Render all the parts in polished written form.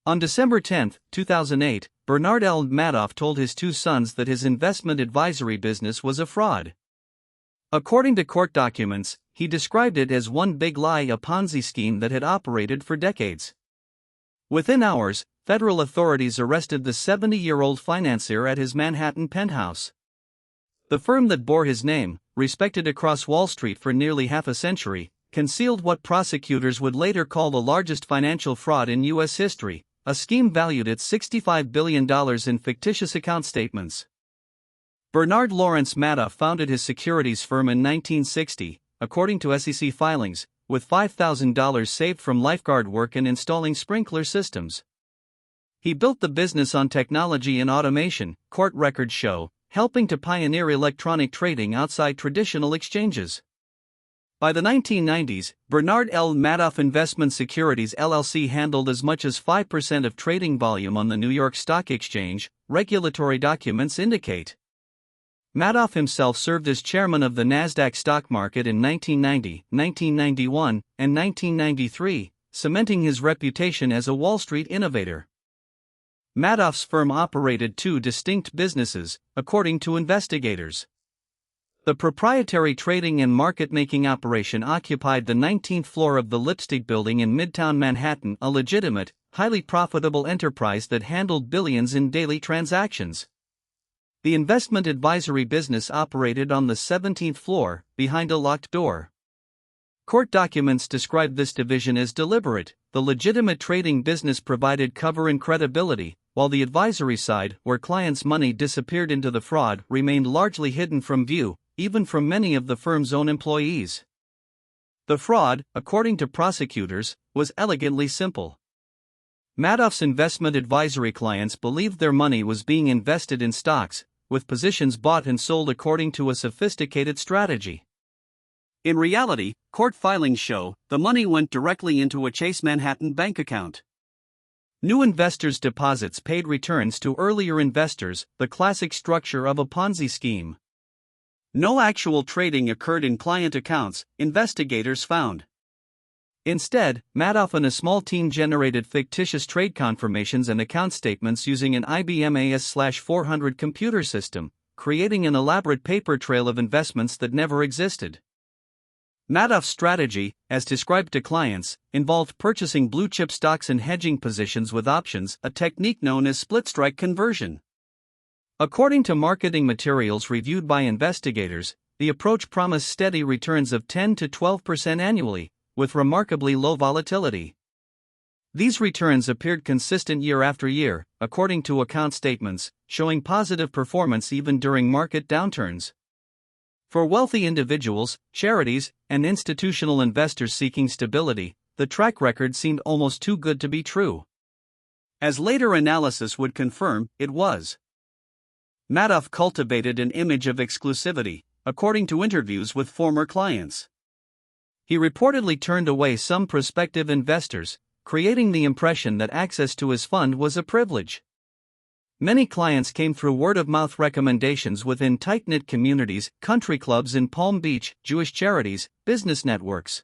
On December 10, 2008, Bernard L. Madoff told his two sons that his investment advisory business was a fraud. According to court documents, he described it as one big lie, a Ponzi scheme that had operated for decades. Within hours, federal authorities arrested the 70-year-old financier at his Manhattan penthouse. The firm that bore his name, respected across Wall Street for nearly half a century, concealed what prosecutors would later call the largest financial fraud in U.S. history, a scheme valued at $65 billion in fictitious account statements. Bernard Lawrence Madoff founded his securities firm in 1960, according to SEC filings, with $5,000 saved from lifeguard work and installing sprinkler systems. He built the business on technology and automation, court records show, helping to pioneer electronic trading outside traditional exchanges. By the 1990s, Bernard L. Madoff Investment Securities LLC handled as much as 5% of trading volume on the New York Stock Exchange, regulatory documents indicate. Madoff himself served as chairman of the Nasdaq stock market in 1990, 1991, and 1993, cementing his reputation as a Wall Street innovator. Madoff's firm operated two distinct businesses, according to investigators. The proprietary trading and market-making operation occupied the 19th floor of the Lipstick Building in Midtown Manhattan, a legitimate, highly profitable enterprise that handled billions in daily transactions. The investment advisory business operated on the 17th floor, behind a locked door. Court documents describe this division as deliberate. The legitimate trading business provided cover and credibility, while the advisory side, where clients' money disappeared into the fraud, remained largely hidden from view, even from many of the firm's own employees. The fraud, according to prosecutors, was elegantly simple. Madoff's investment advisory clients believed their money was being invested in stocks, with positions bought and sold according to a sophisticated strategy. In reality, court filings show, the money went directly into a Chase Manhattan bank account. New investors' deposits paid returns to earlier investors, the classic structure of a Ponzi scheme. No actual trading occurred in client accounts, investigators found. Instead, Madoff and a small team generated fictitious trade confirmations and account statements using an IBM AS/400 computer system, creating an elaborate paper trail of investments that never existed. Madoff's strategy, as described to clients, involved purchasing blue-chip stocks and hedging positions with options, a technique known as split-strike conversion. According to marketing materials reviewed by investigators, the approach promised steady returns of 10 to 12% annually, with remarkably low volatility. These returns appeared consistent year after year, according to account statements, showing positive performance even during market downturns. For wealthy individuals, charities, and institutional investors seeking stability, the track record seemed almost too good to be true. As later analysis would confirm, it was. Madoff cultivated an image of exclusivity, according to interviews with former clients. He reportedly turned away some prospective investors, creating the impression that access to his fund was a privilege. Many clients came through word-of-mouth recommendations within tight-knit communities, country clubs in Palm Beach, Jewish charities, business networks.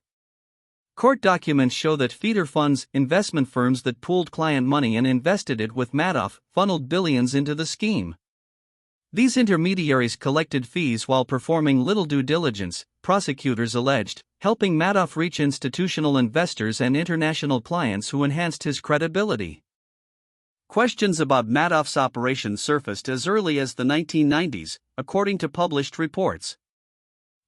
Court documents show that feeder funds, investment firms that pooled client money and invested it with Madoff, funneled billions into the scheme. These intermediaries collected fees while performing little due diligence, prosecutors alleged, helping Madoff reach institutional investors and international clients who enhanced his credibility. Questions about Madoff's operations surfaced as early as the 1990s, according to published reports.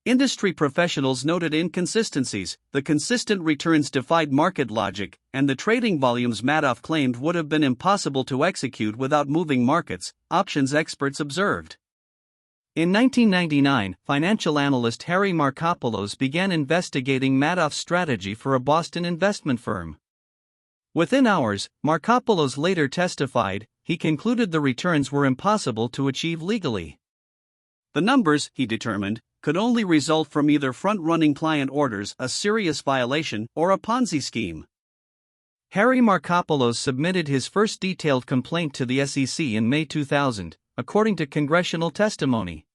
Industry professionals noted inconsistencies, the consistent returns defied market logic, and the trading volumes Madoff claimed would have been impossible to execute without moving markets, options experts observed. In 1999, financial analyst Harry Markopolos began investigating Madoff's strategy for a Boston investment firm. Within hours, Markopolos later testified, he concluded the returns were impossible to achieve legally. The numbers, he determined, could only result from either front-running client orders, a serious violation, or a Ponzi scheme. Harry Markopolos submitted his first detailed complaint to the SEC in May 2000, according to congressional testimony.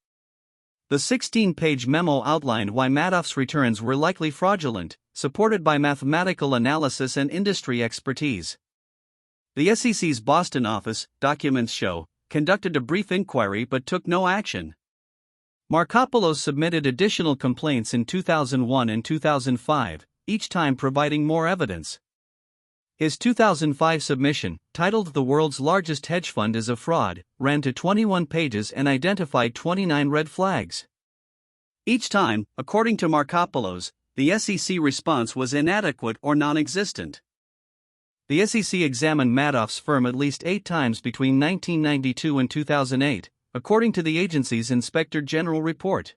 The 16-page memo outlined why Madoff's returns were likely fraudulent, supported by mathematical analysis and industry expertise. The SEC's Boston office, documents show, conducted a brief inquiry but took no action. Markopolos submitted additional complaints in 2001 and 2005, each time providing more evidence. His 2005 submission, titled "The World's Largest Hedge Fund is a Fraud," ran to 21 pages and identified 29 red flags. Each time, according to Markopolos, the SEC response was inadequate or non-existent. The SEC examined Madoff's firm at least 8 times between 1992 and 2008, according to the agency's Inspector General report.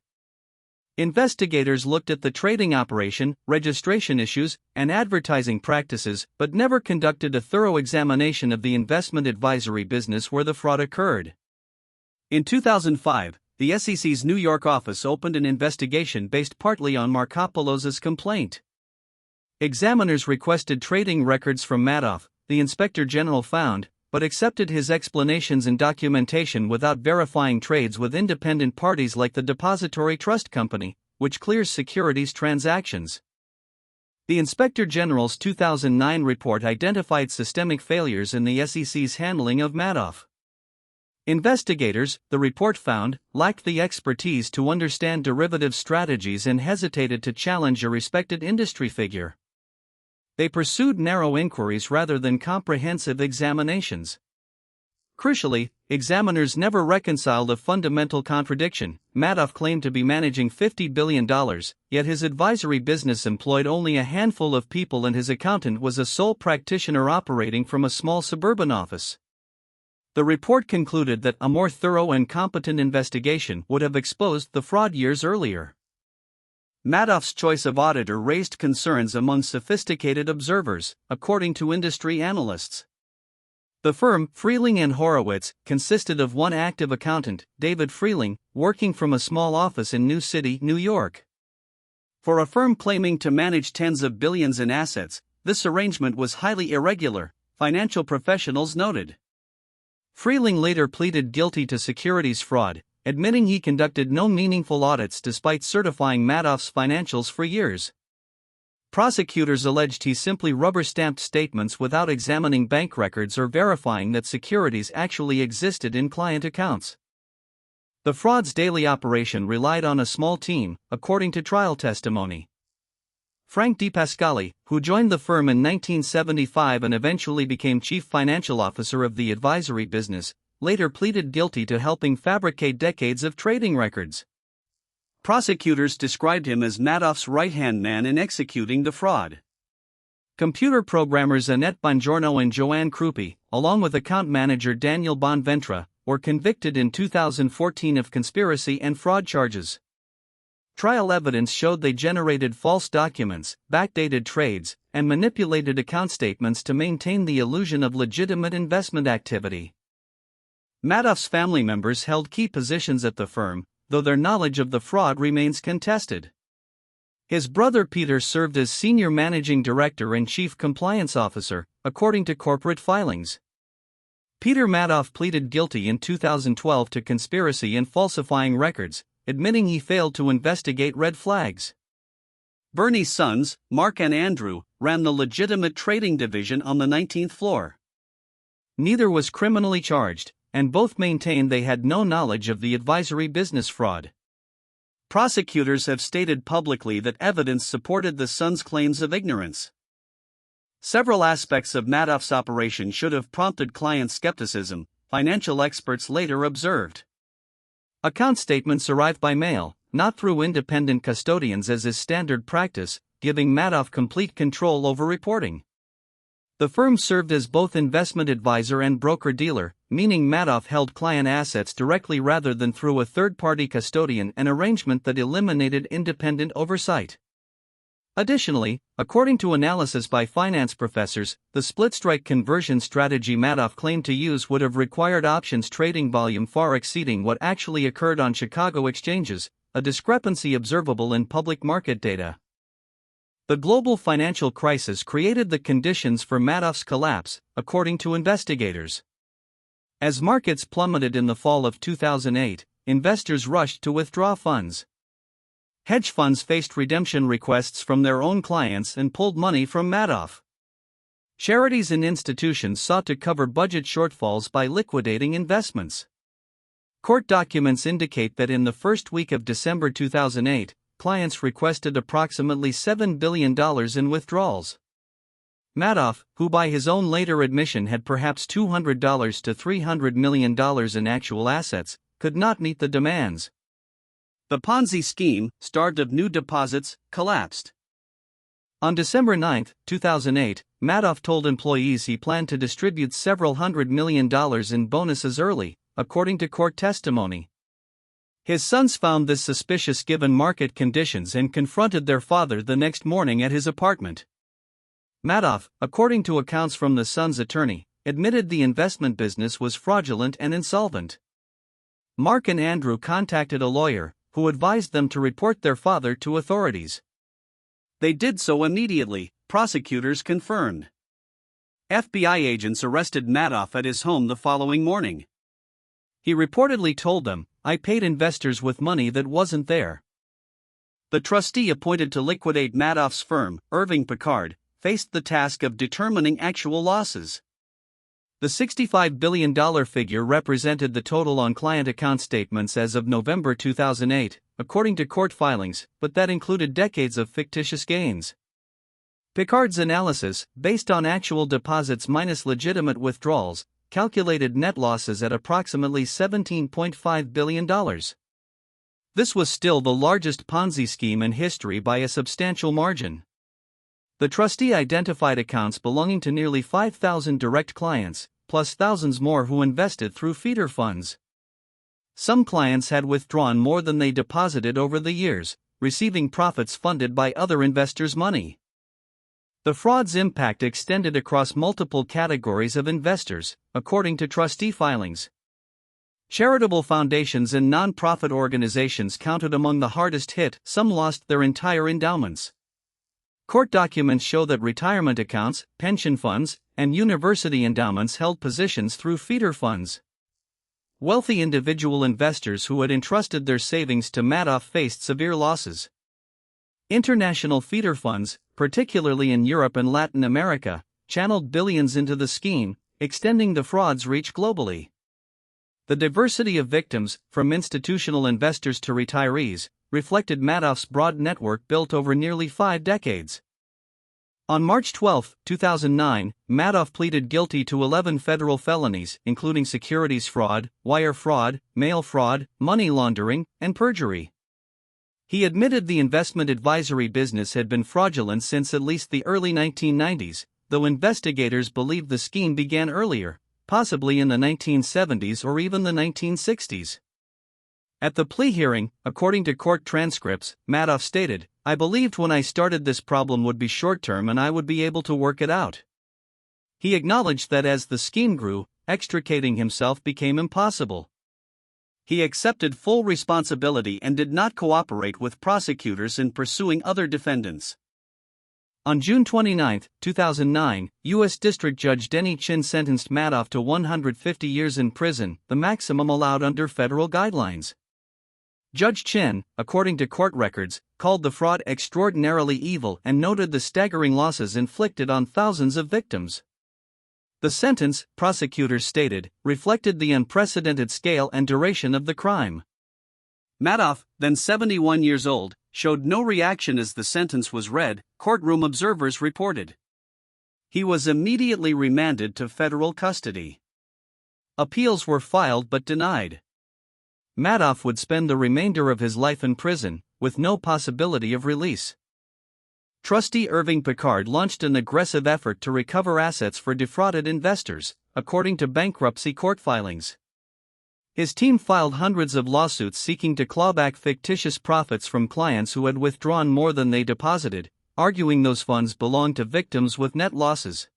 Investigators looked at the trading operation, registration issues, and advertising practices, but never conducted a thorough examination of the investment advisory business where the fraud occurred. In 2005, the SEC's New York office opened an investigation based partly on Markopolos' complaint. Examiners requested trading records from Madoff, the Inspector General found, but accepted his explanations and documentation without verifying trades with independent parties like the Depository Trust Company, which clears securities transactions. The Inspector General's 2009 report identified systemic failures in the SEC's handling of Madoff. Investigators, the report found, lacked the expertise to understand derivative strategies and hesitated to challenge a respected industry figure. They pursued narrow inquiries rather than comprehensive examinations. Crucially, examiners never reconciled a fundamental contradiction. Madoff claimed to be managing $50 billion, yet his advisory business employed only a handful of people and his accountant was a sole practitioner operating from a small suburban office. The report concluded that a more thorough and competent investigation would have exposed the fraud years earlier. Madoff's choice of auditor raised concerns among sophisticated observers, according to industry analysts. The firm, Freeling and Horowitz, consisted of one active accountant, David Freeling, working from a small office in New City, New York. For a firm claiming to manage tens of billions in assets, this arrangement was highly irregular, financial professionals noted. Freeling later pleaded guilty to securities fraud, admitting he conducted no meaningful audits despite certifying Madoff's financials for years. Prosecutors alleged he simply rubber-stamped statements without examining bank records or verifying that securities actually existed in client accounts. The fraud's daily operation relied on a small team, according to trial testimony. Frank DiPascali, who joined the firm in 1975 and eventually became chief financial officer of the advisory business, later pleaded guilty to helping fabricate decades of trading records. Prosecutors described him as Madoff's right-hand man in executing the fraud. Computer programmers Annette Bongiorno and Joanne Krupi, along with account manager Daniel Bonventra, were convicted in 2014 of conspiracy and fraud charges. Trial evidence showed they generated false documents, backdated trades, and manipulated account statements to maintain the illusion of legitimate investment activity. Madoff's family members held key positions at the firm, though their knowledge of the fraud remains contested. His brother Peter served as senior managing director and chief compliance officer, according to corporate filings. Peter Madoff pleaded guilty in 2012 to conspiracy and falsifying records, admitting he failed to investigate red flags. Bernie's sons, Mark and Andrew, ran the legitimate trading division on the 19th floor. Neither was criminally charged, and both maintained they had no knowledge of the advisory business fraud. Prosecutors have stated publicly that evidence supported the sons' claims of ignorance. Several aspects of Madoff's operation should have prompted client skepticism, financial experts later observed. Account statements arrived by mail, not through independent custodians as is standard practice, giving Madoff complete control over reporting. The firm served as both investment advisor and broker-dealer, meaning Madoff held client assets directly rather than through a third-party custodian, an arrangement that eliminated independent oversight. Additionally, according to analysis by finance professors, the split-strike conversion strategy Madoff claimed to use would have required options trading volume far exceeding what actually occurred on Chicago exchanges, a discrepancy observable in public market data. The global financial crisis created the conditions for Madoff's collapse, according to investigators. As markets plummeted in the fall of 2008, investors rushed to withdraw funds. Hedge funds faced redemption requests from their own clients and pulled money from Madoff. Charities and institutions sought to cover budget shortfalls by liquidating investments. Court documents indicate that in the first week of December 2008, clients requested approximately $7 billion in withdrawals. Madoff, who by his own later admission had perhaps $200 to $300 million in actual assets, could not meet the demands. The Ponzi scheme, starved of new deposits, collapsed. On December 9, 2008, Madoff told employees he planned to distribute several $100 million in bonuses early, according to court testimony. His sons found this suspicious given market conditions and confronted their father the next morning at his apartment. Madoff, according to accounts from the son's attorney, admitted the investment business was fraudulent and insolvent. Mark and Andrew contacted a lawyer, who advised them to report their father to authorities. They did so immediately, prosecutors confirmed. FBI agents arrested Madoff at his home the following morning. He reportedly told them, "I paid investors with money that wasn't there." The trustee appointed to liquidate Madoff's firm, Irving Picard, faced the task of determining actual losses. The $65 billion figure represented the total on client account statements as of November 2008, according to court filings, but that included decades of fictitious gains. Picard's analysis, based on actual deposits minus legitimate withdrawals, calculated net losses at approximately $17.5 billion. This was still the largest Ponzi scheme in history by a substantial margin. The trustee identified accounts belonging to nearly 5,000 direct clients, plus thousands more who invested through feeder funds. Some clients had withdrawn more than they deposited over the years, receiving profits funded by other investors' money. The fraud's impact extended across multiple categories of investors, according to trustee filings. Charitable foundations and non-profit organizations counted among the hardest hit. Some lost their entire endowments. Court documents show that retirement accounts, pension funds, and university endowments held positions through feeder funds. Wealthy individual investors who had entrusted their savings to Madoff faced severe losses. International feeder funds, particularly in Europe and Latin America, channeled billions into the scheme, extending the fraud's reach globally. The diversity of victims, from institutional investors to retirees, reflected Madoff's broad network built over nearly 5 decades. On March 12, 2009, Madoff pleaded guilty to 11 federal felonies, including securities fraud, wire fraud, mail fraud, money laundering, and perjury. He admitted the investment advisory business had been fraudulent since at least the early 1990s, though investigators believe the scheme began earlier, possibly in the 1970s or even the 1960s. At the plea hearing, according to court transcripts, Madoff stated, "I believed when I started this problem would be short-term and I would be able to work it out." He acknowledged that as the scheme grew, extricating himself became impossible. He accepted full responsibility and did not cooperate with prosecutors in pursuing other defendants. On June 29, 2009, U.S. District Judge Denny Chin sentenced Madoff to 150 years in prison, the maximum allowed under federal guidelines. Judge Chin, according to court records, called the fraud extraordinarily evil and noted the staggering losses inflicted on thousands of victims. The sentence, prosecutors stated, reflected the unprecedented scale and duration of the crime. Madoff, then 71 years old, showed no reaction as the sentence was read, courtroom observers reported. He was immediately remanded to federal custody. Appeals were filed but denied. Madoff would spend the remainder of his life in prison, with no possibility of release. Trustee Irving Picard launched an aggressive effort to recover assets for defrauded investors, according to bankruptcy court filings. His team filed hundreds of lawsuits seeking to claw back fictitious profits from clients who had withdrawn more than they deposited, arguing those funds belonged to victims with net losses.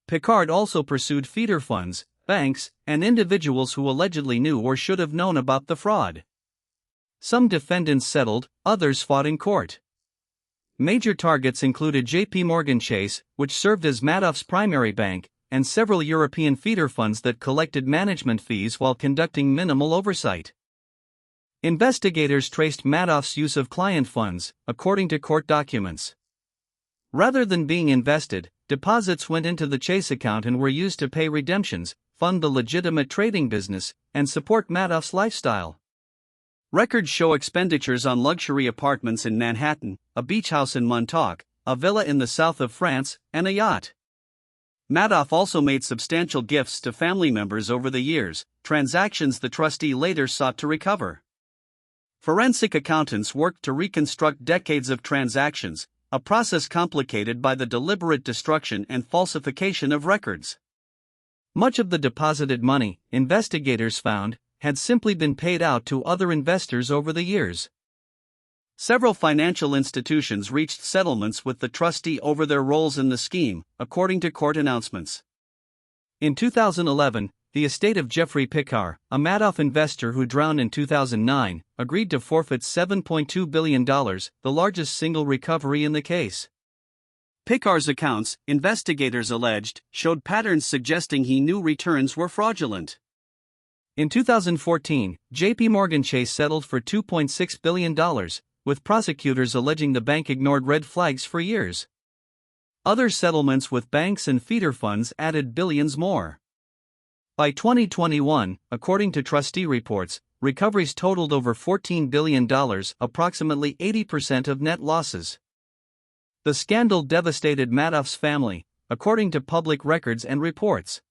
Picard also pursued feeder funds, banks, and individuals who allegedly knew or should have known about the fraud. Some defendants settled, others fought in court. Major targets included J.P. Morgan Chase, which served as Madoff's primary bank, and several European feeder funds that collected management fees while conducting minimal oversight. Investigators traced Madoff's use of client funds, according to court documents. Rather than being invested, deposits went into the Chase account and were used to pay redemptions, fund the legitimate trading business, and support Madoff's lifestyle. Records show expenditures on luxury apartments in Manhattan, a beach house in Montauk, a villa in the south of France, and a yacht. Madoff also made substantial gifts to family members over the years, transactions the trustee later sought to recover. Forensic accountants worked to reconstruct decades of transactions, a process complicated by the deliberate destruction and falsification of records. Much of the deposited money, investigators found, had simply been paid out to other investors over the years. Several financial institutions reached settlements with the trustee over their roles in the scheme, according to court announcements. In 2011, the estate of Jeffrey Pickar, a Madoff investor who drowned in 2009, agreed to forfeit $7.2 billion, the largest single recovery in the case. Pickar's accounts, investigators alleged, showed patterns suggesting he knew returns were fraudulent. In 2014, J.P. Morgan Chase settled for $2.6 billion, with prosecutors alleging the bank ignored red flags for years. Other settlements with banks and feeder funds added billions more. By 2021, according to trustee reports, recoveries totaled over $14 billion, approximately 80% of net losses. The scandal devastated Madoff's family, according to public records and reports.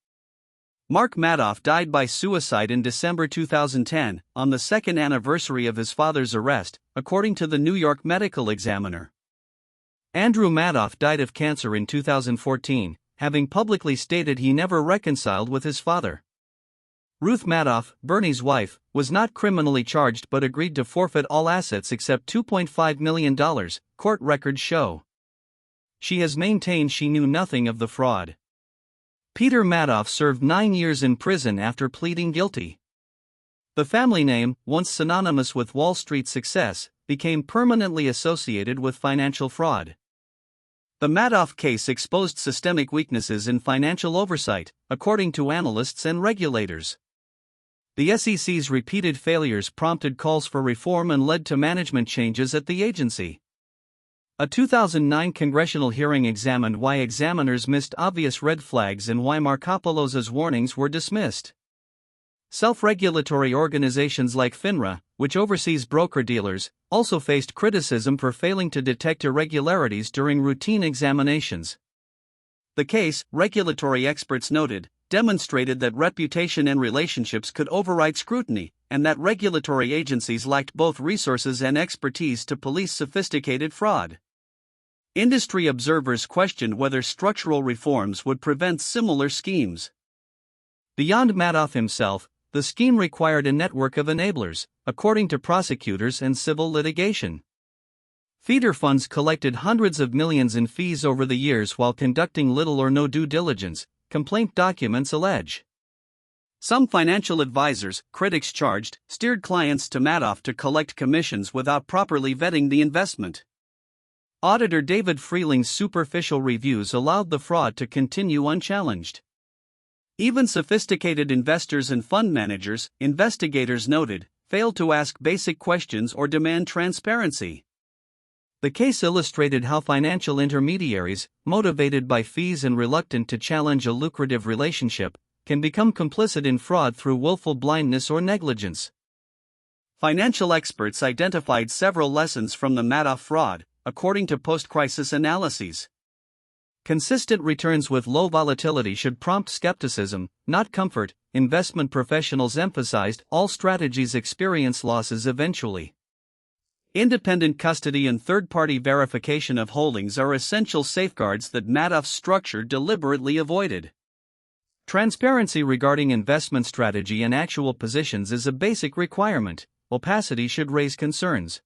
Mark Madoff died by suicide in December 2010, on the second anniversary of his father's arrest, according to the New York Medical Examiner. Andrew Madoff died of cancer in 2014, having publicly stated he never reconciled with his father. Ruth Madoff, Bernie's wife, was not criminally charged but agreed to forfeit all assets except $2.5 million, court records show. She has maintained she knew nothing of the fraud. Peter Madoff served 9 years in prison after pleading guilty. The family name, once synonymous with Wall Street success, became permanently associated with financial fraud. The Madoff case exposed systemic weaknesses in financial oversight, according to analysts and regulators. The SEC's repeated failures prompted calls for reform and led to management changes at the agency. A 2009 congressional hearing examined why examiners missed obvious red flags and why Markopolos' warnings were dismissed. Self-regulatory organizations like FINRA, which oversees broker-dealers, also faced criticism for failing to detect irregularities during routine examinations. The case, regulatory experts noted, demonstrated that reputation and relationships could override scrutiny, and that regulatory agencies lacked both resources and expertise to police sophisticated fraud. Industry observers questioned whether structural reforms would prevent similar schemes. Beyond Madoff himself, the scheme required a network of enablers, according to prosecutors and civil litigation. Feeder funds collected hundreds of millions in fees over the years while conducting little or no due diligence, complaint documents allege. Some financial advisors, critics charged, steered clients to Madoff to collect commissions without properly vetting the investment. Auditor David Freeling's superficial reviews allowed the fraud to continue unchallenged. Even sophisticated investors and fund managers, investigators noted, failed to ask basic questions or demand transparency. The case illustrated how financial intermediaries, motivated by fees and reluctant to challenge a lucrative relationship, can become complicit in fraud through willful blindness or negligence. Financial experts identified several lessons from the Madoff fraud, according to post-crisis analyses. Consistent returns with low volatility should prompt skepticism, not comfort. Investment professionals emphasized all strategies experience losses eventually. Independent custody and third-party verification of holdings are essential safeguards that Madoff's structure deliberately avoided. Transparency regarding investment strategy and actual positions is a basic requirement. Opacity should raise concerns.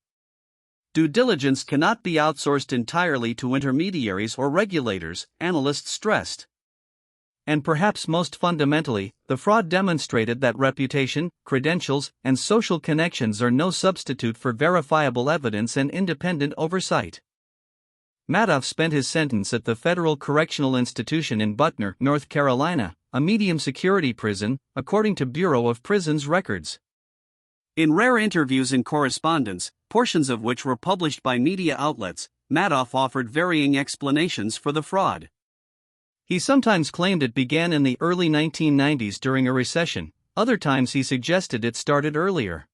Due diligence cannot be outsourced entirely to intermediaries or regulators, analysts stressed. And perhaps most fundamentally, the fraud demonstrated that reputation, credentials, and social connections are no substitute for verifiable evidence and independent oversight. Madoff spent his sentence at the Federal Correctional Institution in Butner, North Carolina, a medium-security prison, according to Bureau of Prisons records. In rare interviews and correspondence, portions of which were published by media outlets, Madoff offered varying explanations for the fraud. He sometimes claimed it began in the early 1990s during a recession, other times he suggested it started earlier.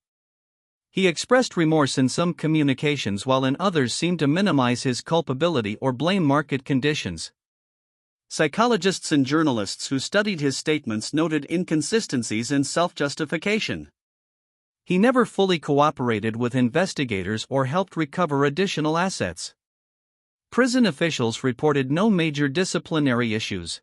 He expressed remorse in some communications while in others seemed to minimize his culpability or blame market conditions. Psychologists and journalists who studied his statements noted inconsistencies and self-justification. He never fully cooperated with investigators or helped recover additional assets. Prison officials reported no major disciplinary issues.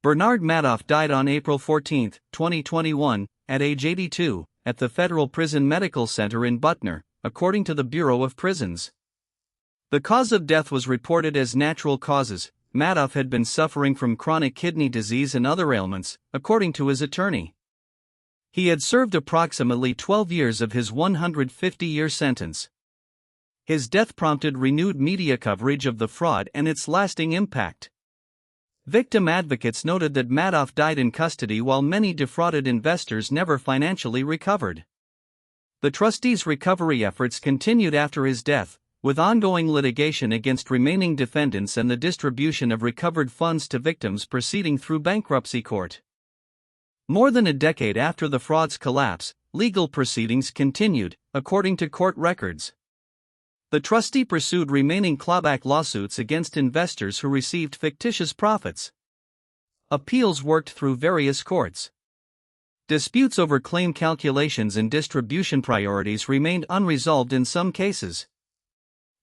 Bernard Madoff died on April 14, 2021, at age 82, at the Federal Prison Medical Center in Butner, according to the Bureau of Prisons. The cause of death was reported as natural causes. Madoff had been suffering from chronic kidney disease and other ailments, according to his attorney. He had served approximately 12 years of his 150-year sentence. His death prompted renewed media coverage of the fraud and its lasting impact. Victim advocates noted that Madoff died in custody while many defrauded investors never financially recovered. The trustees' recovery efforts continued after his death, with ongoing litigation against remaining defendants and the distribution of recovered funds to victims proceeding through bankruptcy court. More than a decade after the fraud's collapse, legal proceedings continued, according to court records. The trustee pursued remaining clawback lawsuits against investors who received fictitious profits. Appeals worked through various courts. Disputes over claim calculations and distribution priorities remained unresolved in some cases.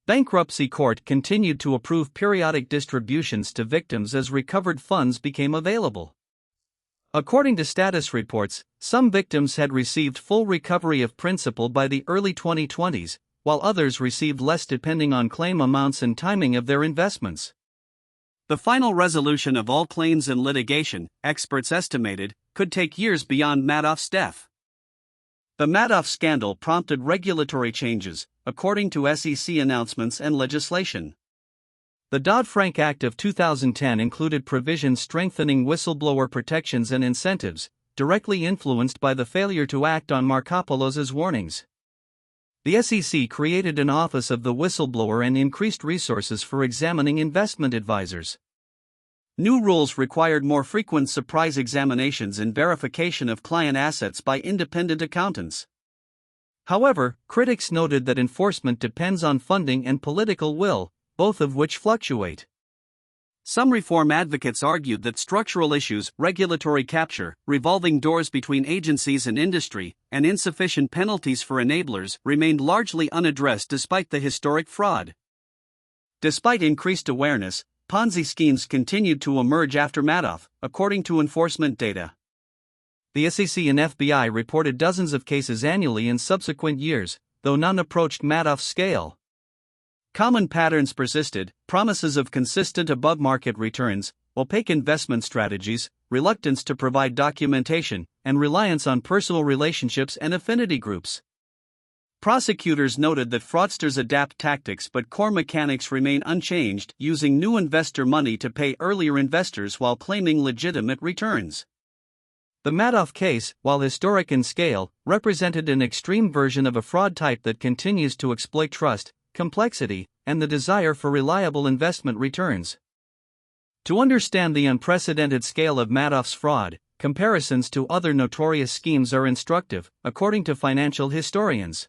Bankruptcy court continued to approve periodic distributions to victims as recovered funds became available. According to status reports, some victims had received full recovery of principal by the early 2020s, while others received less depending on claim amounts and timing of their investments. The final resolution of all claims and litigation, experts estimated, could take years beyond Madoff's death. The Madoff scandal prompted regulatory changes, according to SEC announcements and legislation. The Dodd-Frank Act of 2010 included provisions strengthening whistleblower protections and incentives, directly influenced by the failure to act on Markopolos' warnings. The SEC created an Office of the Whistleblower and increased resources for examining investment advisors. New rules required more frequent surprise examinations and verification of client assets by independent accountants. However, critics noted that enforcement depends on funding and political will, both of which fluctuate. Some reform advocates argued that structural issues, regulatory capture, revolving doors between agencies and industry, and insufficient penalties for enablers remained largely unaddressed despite the historic fraud. Despite increased awareness, Ponzi schemes continued to emerge after Madoff, according to enforcement data. The SEC and FBI reported dozens of cases annually in subsequent years, though none approached Madoff's scale. Common patterns persisted: promises of consistent above-market returns, opaque investment strategies, reluctance to provide documentation, and reliance on personal relationships and affinity groups. Prosecutors noted that fraudsters adapt tactics but core mechanics remain unchanged, using new investor money to pay earlier investors while claiming legitimate returns. The Madoff case, while historic in scale, represented an extreme version of a fraud type that continues to exploit trust, complexity, and the desire for reliable investment returns. To understand the unprecedented scale of Madoff's fraud, comparisons to other notorious schemes are instructive, according to financial historians.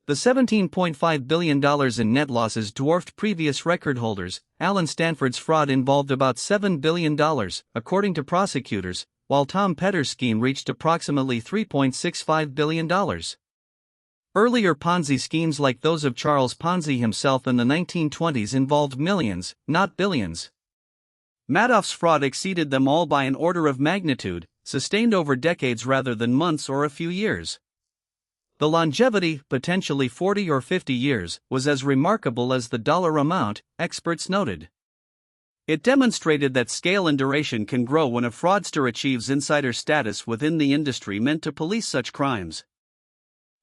The $17.5 billion in net losses dwarfed previous record holders. Alan Stanford's fraud involved about $7 billion, according to prosecutors, while Tom Petter's scheme reached approximately $3.65 billion. Earlier Ponzi schemes like those of Charles Ponzi himself in the 1920s involved millions, not billions. Madoff's fraud exceeded them all by an order of magnitude, sustained over decades rather than months or a few years. The longevity, potentially 40 or 50 years, was as remarkable as the dollar amount, experts noted. It demonstrated that scale and duration can grow when a fraudster achieves insider status within the industry meant to police such crimes.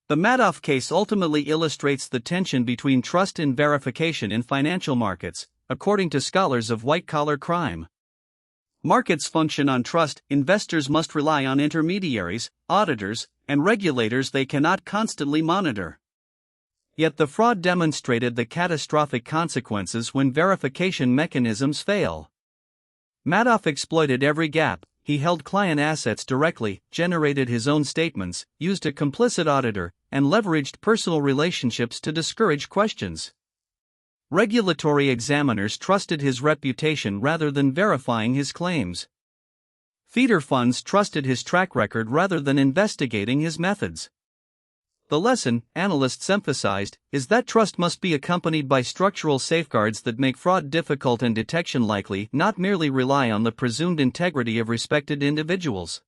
The Madoff case ultimately illustrates the tension between trust and verification in financial markets, according to scholars of white-collar crime. Markets function on trust. Investors must rely on intermediaries, auditors, and regulators they cannot constantly monitor. Yet the fraud demonstrated the catastrophic consequences when verification mechanisms fail. Madoff exploited every gap. He held client assets directly, generated his own statements, used a complicit auditor, and leveraged personal relationships to discourage questions. Regulatory examiners trusted his reputation rather than verifying his claims. Feeder funds trusted his track record rather than investigating his methods. The lesson, analysts emphasized, is that trust must be accompanied by structural safeguards that make fraud difficult and detection likely, not merely rely on the presumed integrity of respected individuals.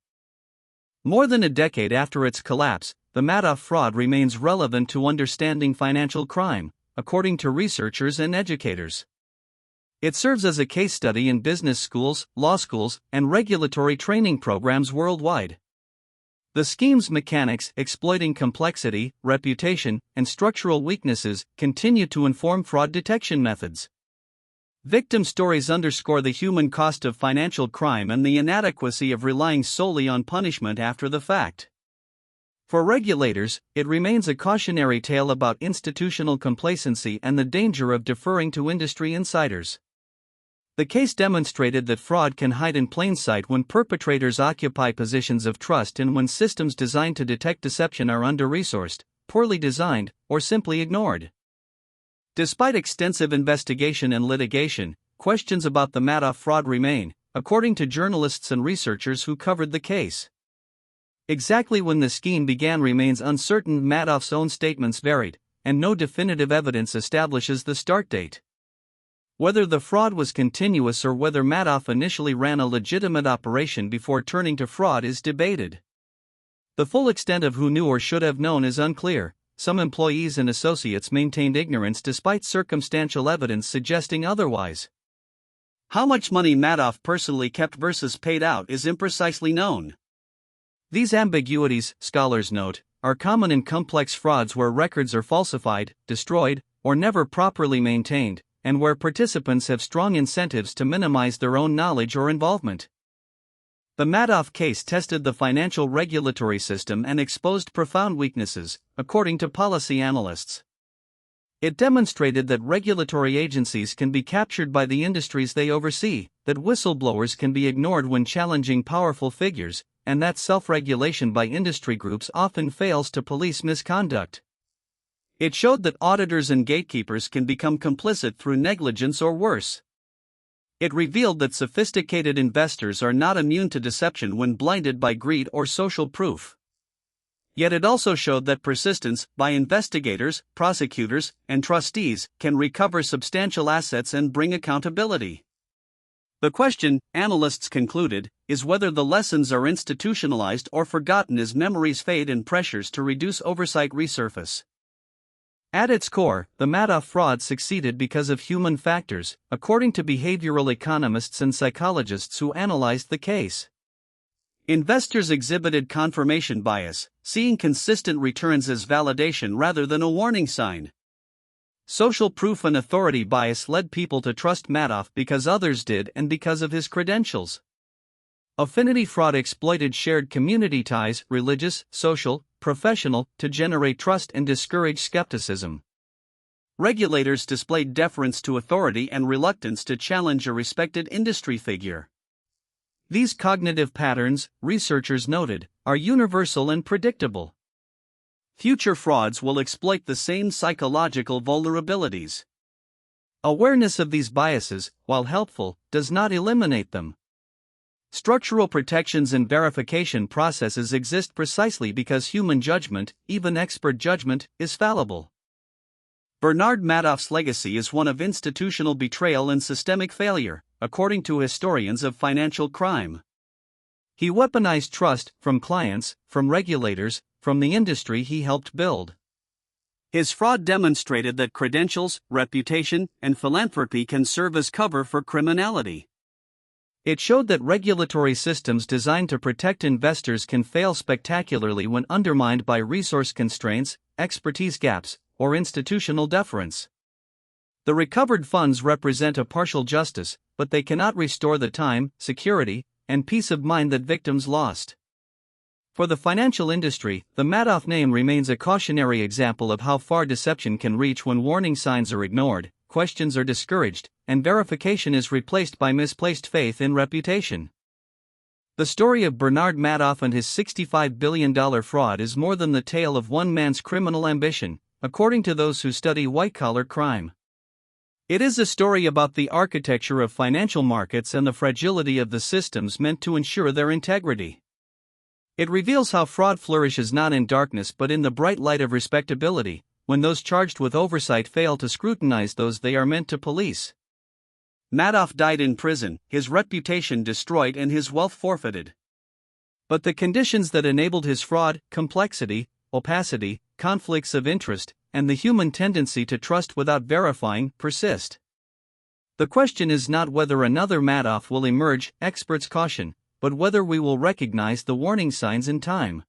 More than a decade after its collapse, the Madoff fraud remains relevant to understanding financial crime, according to researchers and educators. It serves as a case study in business schools, law schools, and regulatory training programs worldwide. The scheme's mechanics, exploiting complexity, reputation, and structural weaknesses, continue to inform fraud detection methods. Victim stories underscore the human cost of financial crime and the inadequacy of relying solely on punishment after the fact. For regulators, it remains a cautionary tale about institutional complacency and the danger of deferring to industry insiders. The case demonstrated that fraud can hide in plain sight when perpetrators occupy positions of trust and when systems designed to detect deception are under-resourced, poorly designed, or simply ignored. Despite extensive investigation and litigation, questions about the Madoff fraud remain, according to journalists and researchers who covered the case. Exactly when the scheme began remains uncertain. Madoff's own statements varied, and no definitive evidence establishes the start date. Whether the fraud was continuous or whether Madoff initially ran a legitimate operation before turning to fraud is debated. The full extent of who knew or should have known is unclear. Some employees and associates maintained ignorance despite circumstantial evidence suggesting otherwise. How much money Madoff personally kept versus paid out is imprecisely known. These ambiguities, scholars note, are common in complex frauds where records are falsified, destroyed, or never properly maintained, and where participants have strong incentives to minimize their own knowledge or involvement. The Madoff case tested the financial regulatory system and exposed profound weaknesses, according to policy analysts. It demonstrated that regulatory agencies can be captured by the industries they oversee, that whistleblowers can be ignored when challenging powerful figures, and that self-regulation by industry groups often fails to police misconduct. It showed that auditors and gatekeepers can become complicit through negligence or worse. It revealed that sophisticated investors are not immune to deception when blinded by greed or social proof. Yet it also showed that persistence by investigators, prosecutors, and trustees can recover substantial assets and bring accountability. The question, analysts concluded, is whether the lessons are institutionalized or forgotten as memories fade and pressures to reduce oversight resurface. At its core, the Madoff fraud succeeded because of human factors, according to behavioral economists and psychologists who analyzed the case. Investors exhibited confirmation bias, seeing consistent returns as validation rather than a warning sign. Social proof and authority bias led people to trust Madoff because others did and because of his credentials. Affinity fraud exploited shared community ties, religious, social, professional, to generate trust and discourage skepticism. Regulators displayed deference to authority and reluctance to challenge a respected industry figure. These cognitive patterns, researchers noted, are universal and predictable. Future frauds will exploit the same psychological vulnerabilities. Awareness of these biases, while helpful, does not eliminate them. Structural protections and verification processes exist precisely because human judgment, even expert judgment, is fallible. Bernard Madoff's legacy is one of institutional betrayal and systemic failure, according to historians of financial crime. He weaponized trust from clients, from regulators, from the industry he helped build. His fraud demonstrated that credentials, reputation, and philanthropy can serve as cover for criminality. It showed that regulatory systems designed to protect investors can fail spectacularly when undermined by resource constraints, expertise gaps, or institutional deference. The recovered funds represent a partial justice, but they cannot restore the time, security, and peace of mind that victims lost. For the financial industry, the Madoff name remains a cautionary example of how far deception can reach when warning signs are ignored, questions are discouraged, and verification is replaced by misplaced faith in reputation. The story of Bernard Madoff and his $65 billion fraud is more than the tale of one man's criminal ambition, according to those who study white-collar crime. It is a story about the architecture of financial markets and the fragility of the systems meant to ensure their integrity. It reveals how fraud flourishes not in darkness but in the bright light of respectability, when those charged with oversight fail to scrutinize those they are meant to police. Madoff died in prison, his reputation destroyed and his wealth forfeited. But the conditions that enabled his fraud, complexity, opacity, conflicts of interest, and the human tendency to trust without verifying, persist. The question is not whether another Madoff will emerge, experts caution, but whether we will recognize the warning signs in time.